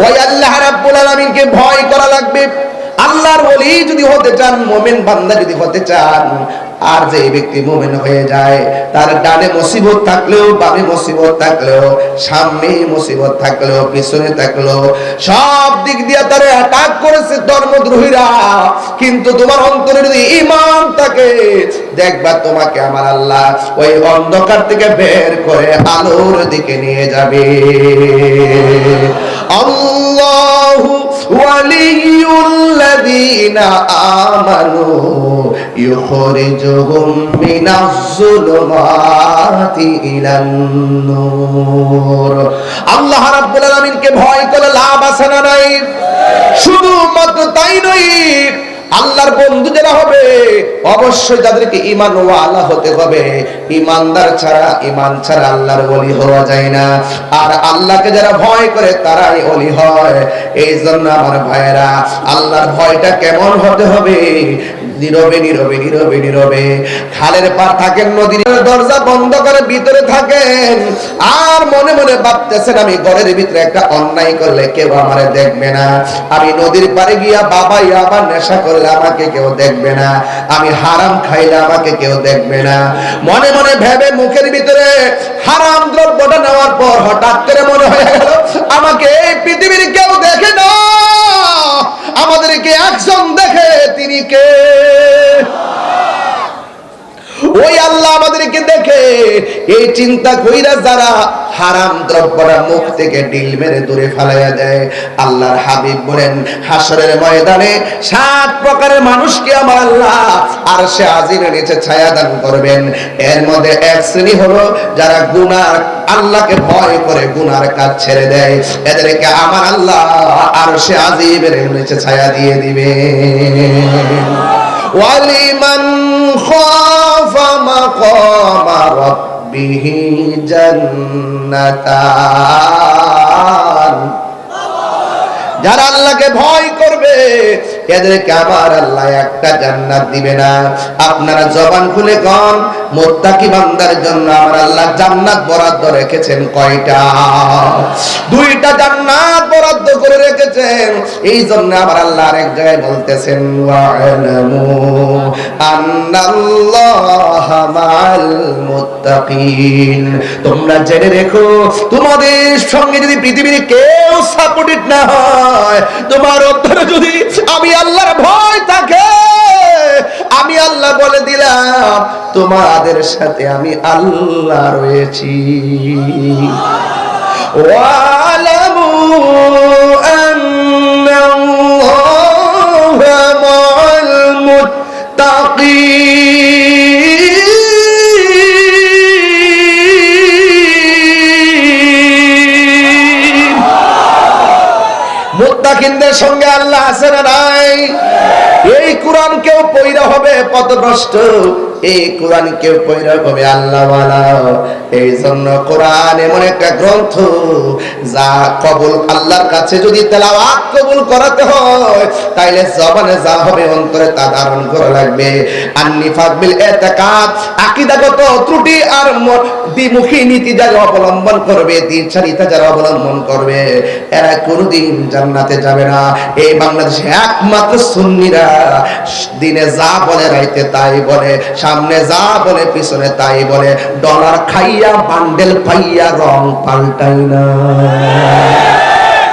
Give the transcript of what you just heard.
ওই আল্লাহ রাব্বুল আলামিনকে ভয় করা লাগবে। আল্লাহর ওলি যদি হতে চান, মুমিন বান্দা যদি হতে চান, আর যে ব্যক্তি মুমিন হয়ে যায়, তার ডানে মুসিবত থাকলেও, বামে মুসিবত থাকলেও, সামনে মুসিবত থাকলেও, পিছনে থাকলেও, সব দিক দিয়ে তারা অ্যাটাক করেছে ধর্মদ্রোহীরা, কিন্তু তোমার অন্তরে যদি ঈমান থাকে, দেখবা তোমাকে আমার আল্লাহ ওই অন্ধকার থেকে বের করে আলোর দিকে নিয়ে যাবে। আল্লাহু ওয়ালিয়ুল্লাযীনা আমানু ইউখরিজুহুম মিনাজ যুলুমাতি ইলান নূর। আল্লাহ রাব্বুল আলামিনকে ভয় করে লাভ আছে না নাই? শুধুমাত্র তাই নয়, আল্লাহর বন্ধু যারা হবে অবশ্যই তাদেরকে ঈমান ওয়ালা হতে হবে। ঈমানদার ছাড়া, ঈমান ছাড়া আল্লাহর ওলি হওয়া যায় না। আর আল্লাহকে যারা ভয় করে তারাই ওলি হয়। এই জন্য আমার ভাইয়েরা, আল্লাহর ভয়টা কেমন হতে হবে? নীরবে নীরবে নীরবে নীরবে খালের পার থাকেন, নদীর দরজা বন্ধ করে ভিতরে থাকেন, আর মনে মনে ভাবতেছেন আমি ঘরের ভিতরে একটা অন্যায় করলে কেউ আমারে দেখবে না, আমি নদীর পারে গিয়া বাবাই আবার নেশা করলে আমাকে কেউ দেখবে না, আমি হারাম খাইলে আমাকে কেউ দেখবে না। মনে মনে ভেবে মুখের ভিতরে হারাম দ্রব্যটা নেওয়ার পর হঠাৎ করে মনে হয়ে গেল আমাকে এই পৃথিবীর কেউ দেখে না, আমাদেরকে একজন দেখে, তিনি কে? ওই আল্লাহ আমাদেরকে দেখে। এই চিন্তা কইরা যারা হারাম দ্রব্যরা মুখ থেকে ডিল মেরে দূরে ফেলাইয়া দেয়, আল্লাহর হাবিব বলেন হাসরের ময়দানে 7 প্রকারের মানুষকে আমার আল্লাহ আরশে আজিমের নিচে ছায়া দান করবেন। এর মধ্যে এক শ্রেণী হলো যারা গুনাহ, আল্লাহকে ভয় করে গুনার কাজ ছেড়ে দেয়, এদেরকে আমার আল্লাহ আরশে আজিমের নিচে ছায়া দিয়ে দিবে। ওয়ালিমান খাফা মাকামা রাব্বিহি জান্নাতান। যারা আল্লাহকে ভয় করবে এদেরকে আমার আল্লাহ একটা জান্নাত দিবে না। আপনারা জবান খুলে কোন মুত্তাকি বান্দার জন্য আমার আল্লাহ জান্নাত বরাদ্দ রেখেছেন কয়টা? 2টা জান্নাত বরাদ্দ করে রেখেছেন। এই জন্য আমার আল্লাহ আরেক জায়গায় বলতেছেন ওয়া'লামু আন্নাল্লাহা মা'আল মুত্তাকিন। তোমরা জেনে রেখো, তোমাদের সঙ্গে যদি পৃথিবীর কেউ সাপোর্টেড না হয়, তোমার অন্তরে যদি আমি আল্লাহর ভয় থাকে, আমি আল্লাহ বলে দিলাম তোমাদের সাথে আমি আল্লাহ রয়েছি। ওয়ালামু আন্নাল্লাহা মা'আল মুত্তাকিন। মুত্তাকিনদের সঙ্গে আল্লাহ আছে না নাই? এই কোরআন কেউ পয়রা হবে পথভ্রষ্ট, এই কোরআন কেউ পয়রা হবে আল্লাহওয়ালা। এই জন্য কোরআন এমন একটা গ্রন্থ যা কবুল, আল্লাহর কাছে যদি তেলাওয়াত কবুল করাতে হয় তাইলে জবানে যা হবে অন্তরে তা ধারণ করা লাগবে। আন-নিফাক বিল ইতিকাদ, আকীদাগত ত্রুটি আর দ্বিমুখী নীতি যারা অবলম্বন করবে, দ্বিচারিতা যারা অবলম্বন করবে, এরা কোনোদিন জান্নাতে যাবে না। এই বাংলাদেশে একমাত্র সুন্নিরা দিনে যা বলে রাইতে তাই বলে, সামনে যা বলে পিছনে তাই বলে, ডলার খাইয়া বান্ডেল পাইয়া রং পাল্টাই না।